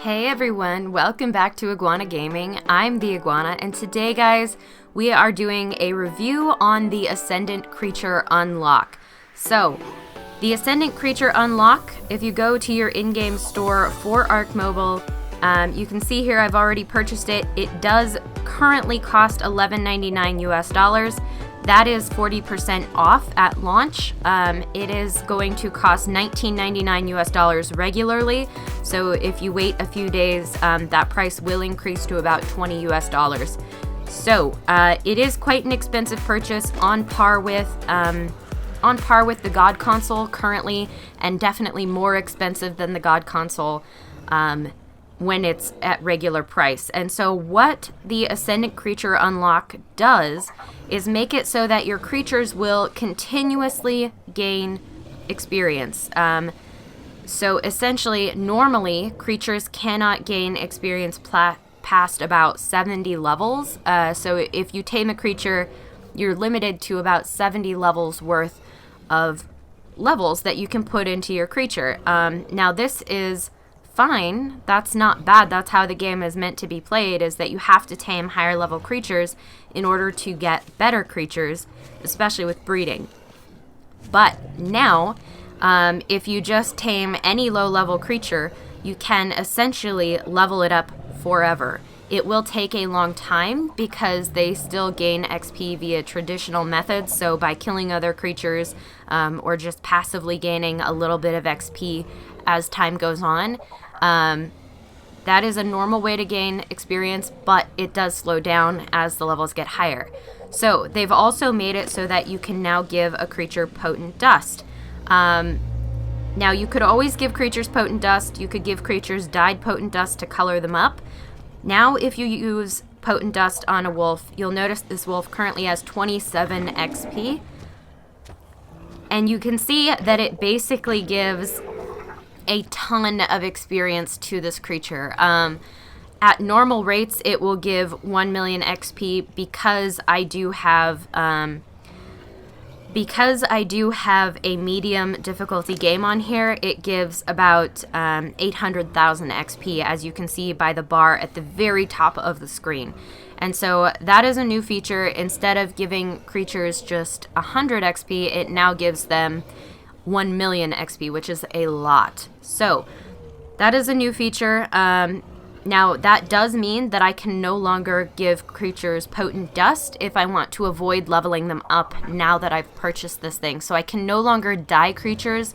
Hey everyone, welcome back to Iguana Gaming. I'm the Iguana, and today, guys, we are doing a review on the Ascendant Creature Unlock. So, the Ascendant Creature Unlock, if you go to your in-game store for ARK Mobile, you can see here I've already purchased it. It does currently cost $11.99 US. That is 40% off at launch. It is going to cost $19.99 US regularly. So if you wait a few days, that price will increase to about $20 US. So it is quite an expensive purchase, on par with the God Console currently, and definitely more expensive than the God Console when it's at regular price. And so what the Ascendant Creature Unlock does is make it so that your creatures will continuously gain experience. So essentially, normally, creatures cannot gain experience past about 70 levels. So if you tame a creature, you're limited to about 70 levels worth of levels that you can put into your creature. Now this is fine. That's not bad. That's how the game is meant to be played, is that you have to tame higher level creatures in order to get better creatures, especially with breeding. But now, if you just tame any low level creature, you can essentially level it up forever. It will take a long time because they still gain XP via traditional methods, so by killing other creatures or just passively gaining a little bit of XP as time goes on. That is a normal way to gain experience, but it does slow down as the levels get higher. So they've also made it so that you can now give a creature potent dust. Now you could always give creatures potent dust. You could give creatures dyed potent dust to color them up. Now if you use potent dust on a wolf, you'll notice this wolf currently has 27 XP. And you can see that it basically gives a ton of experience to this creature. At normal rates, it will give 1 million XP because I do have a medium difficulty game on here. It gives about 800,000 XP, as you can see by the bar at the very top of the screen. And so that is a new feature. Instead of giving creatures just 100 XP, it now gives them 1 million XP, which is a lot. So that is a new feature. Now that does mean that I can no longer give creatures potent dust if I want to avoid leveling them up now that I've purchased this thing. So I can no longer dye creatures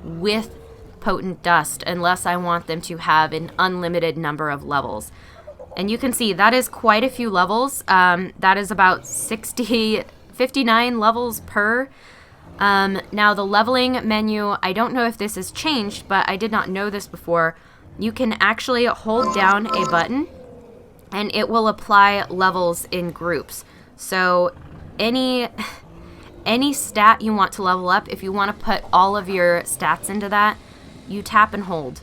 with potent dust unless I want them to have an unlimited number of levels. And you can see that is quite a few levels. That is about 59 levels per. Now the leveling menu, I don't know if this has changed, but I did not know this before. You can actually hold down a button and it will apply levels in groups. So any stat you want to level up, if you want to put all of your stats into that, you tap and hold.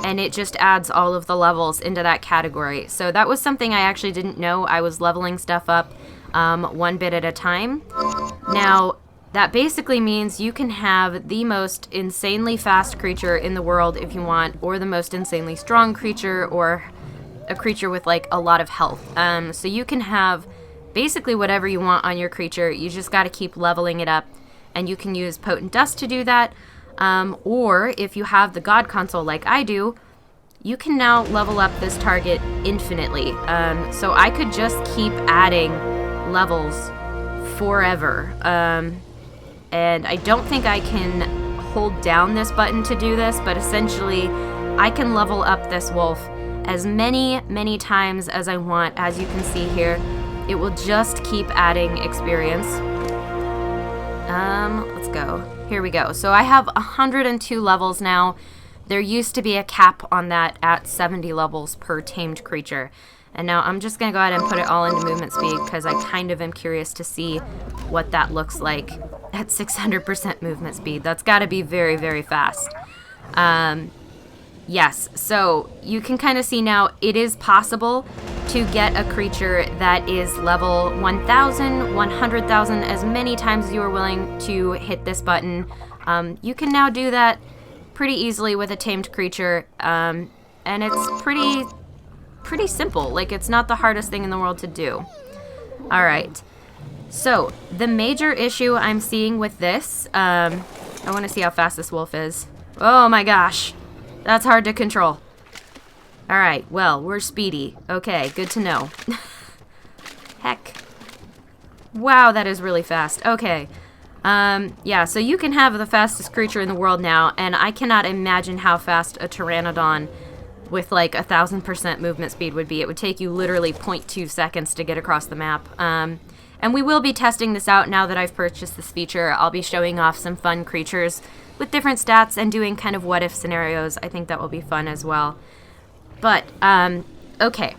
And it just adds all of the levels into that category. So that was something I actually didn't know. I was leveling stuff up one bit at a time. Now, that basically means you can have the most insanely fast creature in the world if you want, or the most insanely strong creature, or a creature with like a lot of health. So you can have basically whatever you want on your creature. You just got to keep leveling it up, and you can use potent dust to do that. Or if you have the God Console like I do, you can now level up this target infinitely. So I could just keep adding levels forever. And I don't think I can hold down this button to do this, but essentially I can level up this wolf as many times as I want. As you can see here, it will just keep adding experience. Let's go. Here we go. So I have 102 levels now. There used to be a cap on that at 70 levels per tamed creature. And now I'm just going to go ahead and put it all into movement speed because I kind of am curious to see what that looks like at 600% movement speed. That's got to be very, very fast. Yes, so you can kind of see now it is possible to get a creature that is level 1,000, 100,000, as many times as you are willing to hit this button. You can now do that pretty easily with a tamed creature. and it's pretty simple. Like, it's not the hardest thing in the world to do. All right. So, the major issue I'm seeing with this, I want to see how fast this wolf is. Oh my gosh. That's hard to control. All right, well, we're speedy. Okay, good to know. Heck. Wow, that is really fast. Okay. Yeah, so you can have the fastest creature in the world now, and I cannot imagine how fast a pteranodon with like 1,000% movement speed would be. It would take you literally 0.2 seconds to get across the map. And we will be testing this out now that I've purchased this feature. I'll be showing off some fun creatures with different stats and doing kind of what-if scenarios. I think that will be fun as well. But, okay.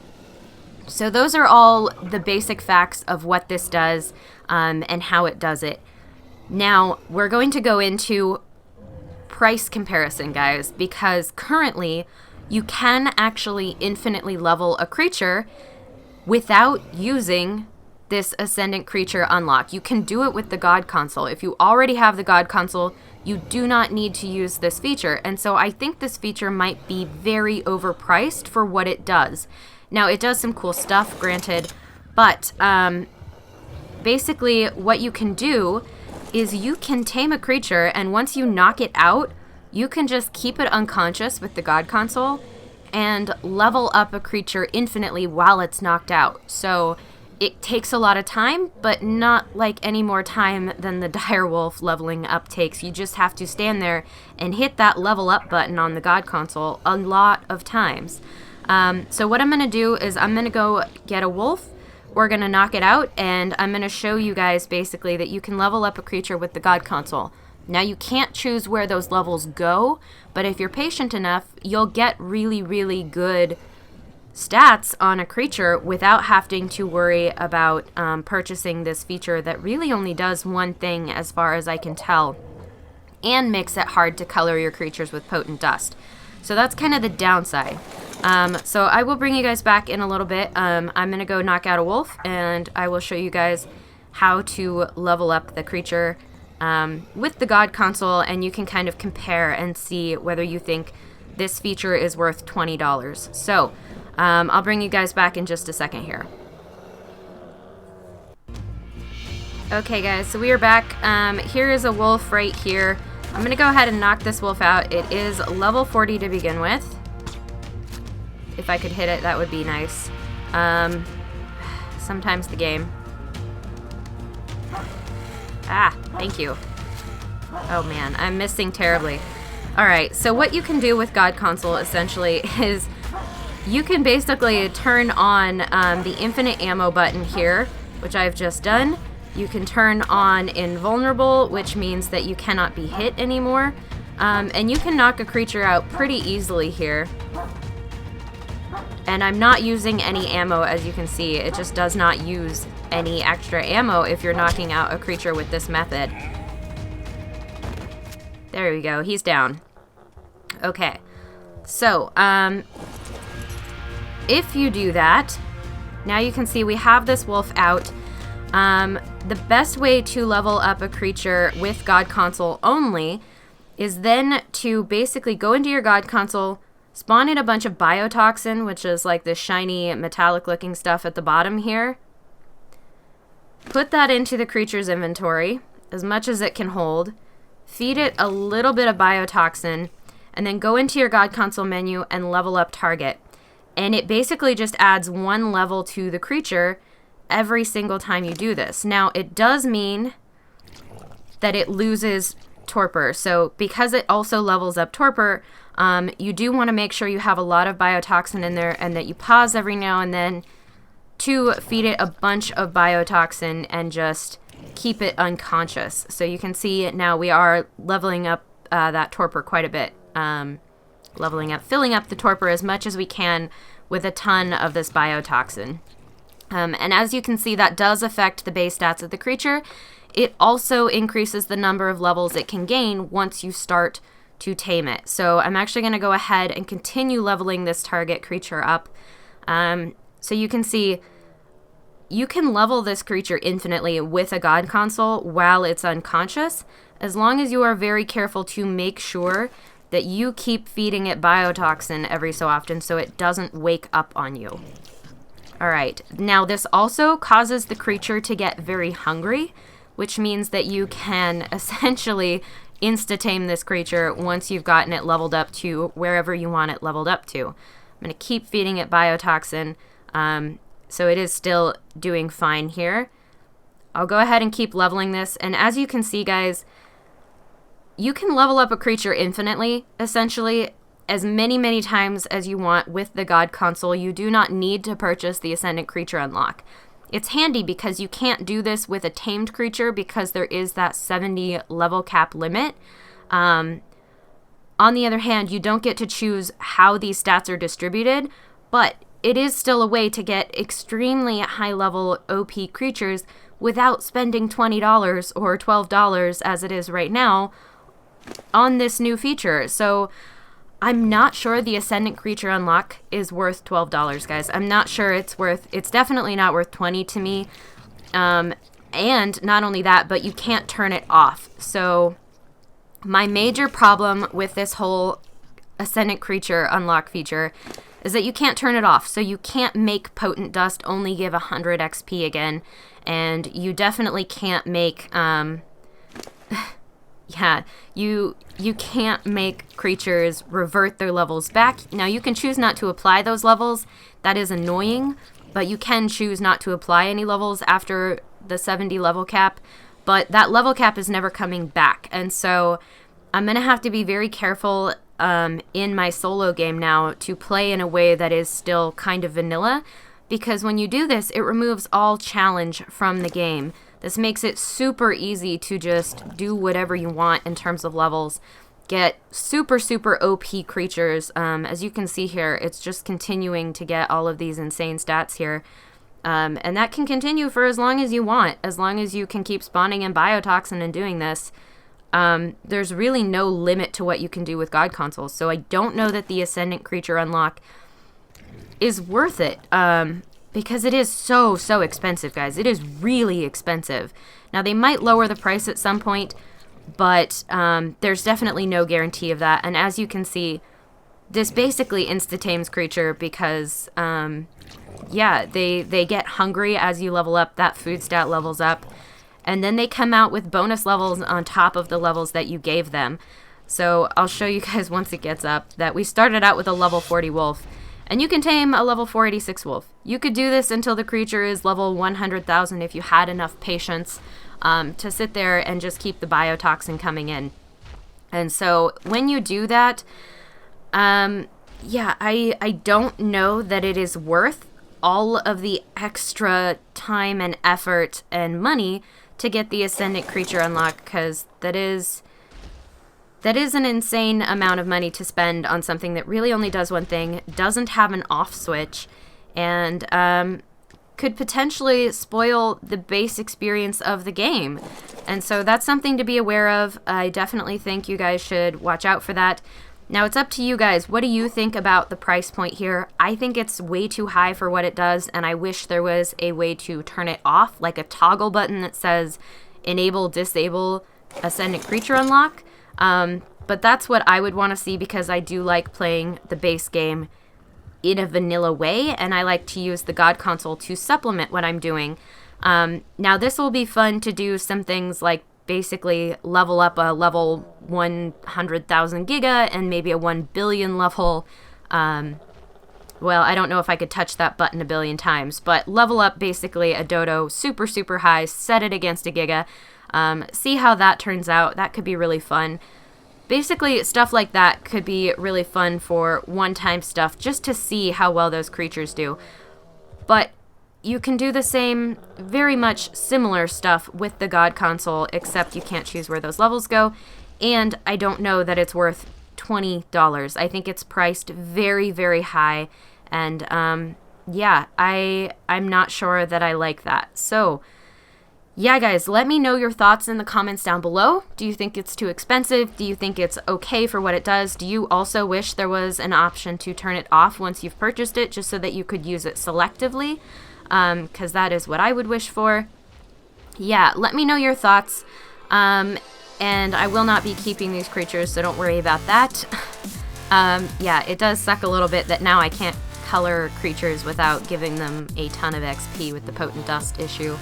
So those are all the basic facts of what this does and how it does it. Now, we're going to go into price comparison, guys, because currently you can actually infinitely level a creature without using this Ascendant Creature unlock. You can do it with the God Console. If you already have the God Console, you do not need to use this feature. And so I think this feature might be very overpriced for what it does. Now, it does some cool stuff, granted, but basically what you can do is you can tame a creature, and once you knock it out, you can just keep it unconscious with the God Console and level up a creature infinitely while it's knocked out. So it takes a lot of time, but not like any more time than the direwolf leveling up takes. You just have to stand there and hit that level up button on the God Console a lot of times. So what I'm going to do is I'm going to go get a wolf. We're going to knock it out, and I'm going to show you guys basically that you can level up a creature with the God Console. Now, you can't choose where those levels go, but if you're patient enough, you'll get really, really good stats on a creature without having to worry about purchasing this feature that really only does one thing as far as I can tell, and makes it hard to color your creatures with potent dust. So that's kind of the downside. So I will bring you guys back in a little bit. I'm going to go knock out a wolf, and I will show you guys how to level up the creature with the God Console, and you can kind of compare and see whether you think this feature is worth $20. So I'll bring you guys back in just a second here. Okay, guys, so we are back. Here is a wolf right here. I'm going to go ahead and knock this wolf out. It is level 40 to begin with. If I could hit it, that would be nice. Sometimes the game. Ah, thank you. Oh man, I'm missing terribly. Alright, so what you can do with God Console, essentially, is you can basically turn on the infinite ammo button here, which I've just done. You can turn on invulnerable, which means that you cannot be hit anymore. And you can knock a creature out pretty easily here. And I'm not using any ammo, as you can see. It just does not use any extra ammo if you're knocking out a creature with this method. There we go, he's down. Okay, so, if you do that, now you can see we have this wolf out. The best way to level up a creature with God Console only is then to basically go into your God Console, spawn in a bunch of biotoxin, which is like this shiny metallic looking stuff at the bottom here. Put that into the creature's inventory, as much as it can hold. Feed it a little bit of biotoxin, and then go into your God Console menu and level up target. And it basically just adds one level to the creature every single time you do this. Now, it does mean that it loses torpor. So because it also levels up torpor, you do want to make sure you have a lot of biotoxin in there, and that you pause every now and then to feed it a bunch of biotoxin and just keep it unconscious. So you can see now we are leveling up that torpor quite a bit. Filling up the torpor as much as we can with a ton of this biotoxin. And as you can see, that does affect the base stats of the creature. It also increases the number of levels it can gain once you start to tame it. So I'm actually going to go ahead and continue leveling this target creature up. So you can see you can level this creature infinitely with a God Console while it's unconscious, as long as you are very careful to make sure that you keep feeding it biotoxin every so often so it doesn't wake up on you. Alright, now this also causes the creature to get very hungry, which means that you can essentially insta-tame this creature once you've gotten it leveled up to wherever you want it leveled up to. I'm going to keep feeding it biotoxin, so it is still doing fine here. I'll go ahead and keep leveling this, and as you can see, guys, you can level up a creature infinitely, essentially, as many times as you want with the God Console. You do not need to purchase the Ascendant Creature Unlock. It's handy because you can't do this with a tamed creature because there is that 70 level cap limit. On the other hand, you don't get to choose how these stats are distributed, but it is still a way to get extremely high level OP creatures without spending $20 or $12 as it is right now on this new feature. So I'm not sure the Ascendant Creature Unlock is worth $12, guys. I'm not sure it's definitely not worth $20 to me. And not only that, but you can't turn it off. So my major problem with this whole Ascendant Creature Unlock feature is that you can't turn it off. So you can't make Potent Dust only give 100 XP again. And you definitely can't make, yeah, you can't make creatures revert their levels back. Now, you can choose not to apply those levels. That is annoying, but you can choose not to apply any levels after the 70 level cap. But that level cap is never coming back. And so I'm going to have to be very careful in my solo game now to play in a way that is still kind of vanilla. Because when you do this, it removes all challenge from the game. This makes it super easy to just do whatever you want in terms of levels. Get super OP creatures. As you can see here, it's just continuing to get all of these insane stats here. And that can continue for as long as you want, as long as you can keep spawning in biotoxin and doing this. There's really no limit to what you can do with God Consoles. So I don't know that the Ascendant Creature Unlock is worth it, because it is so expensive, guys. It is really expensive. Now, they might lower the price at some point, but there's definitely no guarantee of that. And as you can see, this basically insta-tames creature because, yeah, they get hungry as you level up. That food stat levels up. And then they come out with bonus levels on top of the levels that you gave them. So I'll show you guys once it gets up that we started out with a level 40 wolf. And you can tame a level 486 wolf. You could do this until the creature is level 100,000 if you had enough patience to sit there and just keep the biotoxin coming in. And so when you do that, yeah, I don't know that it is worth all of the extra time and effort and money to get the Ascendant Creature Unlock, because that is an insane amount of money to spend on something that really only does one thing, doesn't have an off switch, and could potentially spoil the base experience of the game. And so that's something to be aware of. I definitely think you guys should watch out for that. Now, it's up to you guys. What do you think about the price point here? I think it's way too high for what it does, and I wish there was a way to turn it off, like a toggle button that says enable, disable Ascendant Creature Unlock. But that's what I would want to see, because I do like playing the base game in a vanilla way, and I like to use the God Console to supplement what I'm doing. Now, this will be fun to do some things like basically level up a level 100,000 giga and maybe a 1 billion level. Well, I don't know if I could touch that button a billion times, but level up basically a dodo super high, set it against a giga, see how that turns out. That could be really fun. Basically, stuff like that could be really fun for one-time stuff, just to see how well those creatures do. But you can do the same, very much similar stuff with the God Console, except you can't choose where those levels go. And I don't know that it's worth $20. I think it's priced very high. And yeah, I'm not sure that I like that. So yeah, guys, let me know your thoughts in the comments down below. Do you think it's too expensive? Do you think it's okay for what it does? Do you also wish there was an option to turn it off once you've purchased it, just so that you could use it selectively? Because that is what I would wish for. Yeah, let me know your thoughts. And and I will not be keeping these creatures, so don't worry about that. Yeah, it does suck a little bit that now I can't color creatures without giving them a ton of XP with the potent dust issue.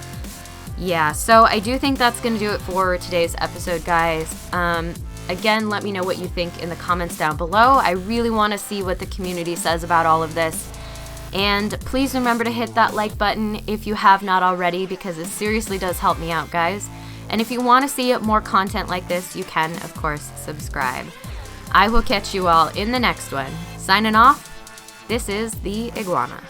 Yeah, so I do think that's going to do it for today's episode, guys. Again, let me know what you think in the comments down below. I really want to see what the community says about all of this. And please remember to hit that like button if you have not already, because it seriously does help me out, guys. And if you want to see more content like this, you can, of course, subscribe. I will catch you all in the next one. Signing off, this is the Iguana.